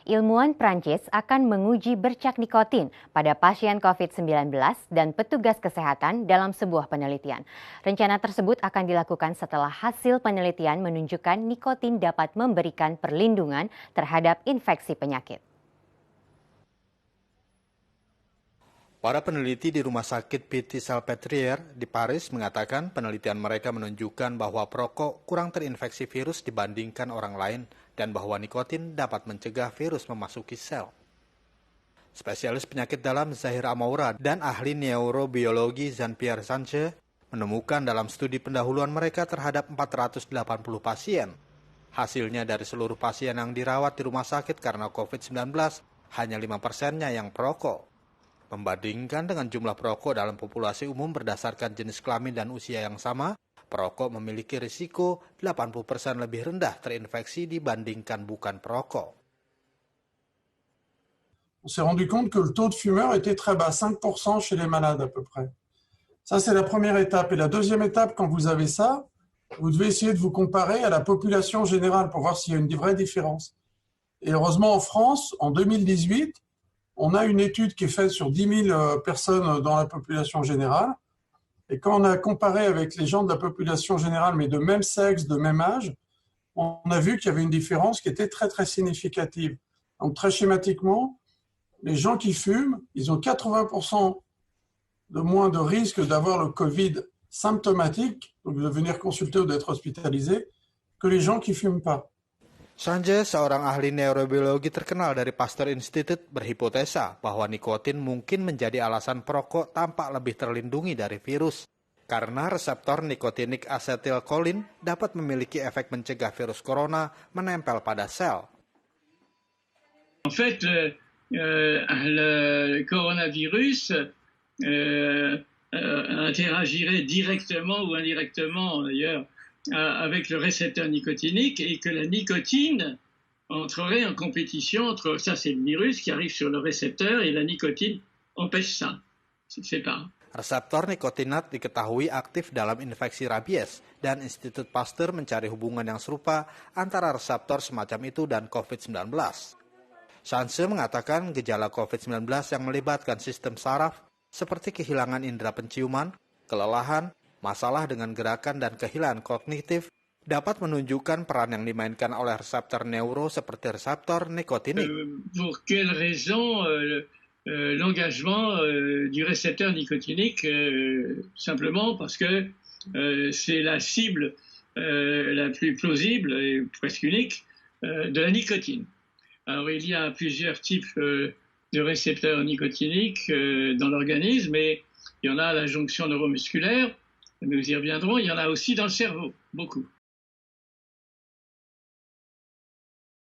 ilmuwan Prancis akan menguji bercak nikotin pada pasien COVID-19 dan petugas kesehatan dalam sebuah penelitian. Rencana tersebut akan dilakukan setelah hasil penelitian menunjukkan nikotin dapat memberikan perlindungan terhadap infeksi penyakit. Para peneliti di Rumah Sakit Pitié-Salpêtrière di Paris mengatakan penelitian mereka menunjukkan bahwa perokok kurang terinfeksi virus dibandingkan orang lain dan bahwa nikotin dapat mencegah virus memasuki sel. Spesialis penyakit dalam Zahir Amoura dan ahli neurobiologi Jean-Pierre Sanche menemukan dalam studi pendahuluan mereka terhadap 480 pasien. Hasilnya dari seluruh pasien yang dirawat di rumah sakit karena COVID-19, hanya 5%-nya yang perokok. Membandingkan dengan jumlah perokok dalam populasi umum berdasarkan jenis kelamin dan usia yang sama, perokok memiliki risiko 80% lebih rendah terinfeksi dibandingkan bukan perokok. On s'est rendu compte que le taux de fumeurs était très bas, 5% chez les malades à peu près. Ça, c'est la première étape. Et la deuxième étape, quand vous avez ça, vous devez essayer de vous comparer à la population générale pour voir s'il y a une vraie différence. Et heureusement, en France, en 2018, on a une étude qui est faite sur 10 000 personnes dans la population générale. Et quand on a comparé avec les gens de la population générale, mais de même sexe, de même âge, on a vu qu'il y avait une différence qui était très, très significative. Donc, très schématiquement, les gens qui fument, ils ont 80% de moins de risque d'avoir le Covid symptomatique, donc de venir consulter ou d'être hospitalisé, que les gens qui ne fument pas. Sanche, seorang ahli neurobiologi terkenal dari Pasteur Institute, berhipotesa bahwa nikotin mungkin menjadi alasan perokok tampak lebih terlindungi dari virus. Karena reseptor nikotinik asetilkolin dapat memiliki efek mencegah virus corona menempel pada sel. En fait, le coronavirus interagirait directement ou indirectement d'ailleurs avec le récepteur nicotinique et que la nicotine entrerait en compétition entre, ça c'est le virus qui arrive sur le récepteur et la nicotine empêche ça, c'est pas. Reseptor nikotinat diketahui aktif dalam infeksi rabies dan Institut Pasteur mencari hubungan yang serupa antara reseptor semacam itu dan COVID-19. Sanche mengatakan gejala COVID-19 yang melibatkan sistem saraf seperti kehilangan indera penciuman, kelelahan, masalah dengan gerakan dan kehilangan kognitif dapat menunjukkan peran yang dimainkan oleh reseptor neuro seperti reseptor nikotinik. Pour quelle raison l'engagement du récepteur nicotinique simplement parce que c'est la cible la plus plausible et presque unique de la nicotine. Alors il y a plusieurs types de récepteurs nicotiniques dans l'organisme et il y en a à la jonction neuromusculaire. Nous y reviendrons, il y en a aussi dans le cerveau, beaucoup.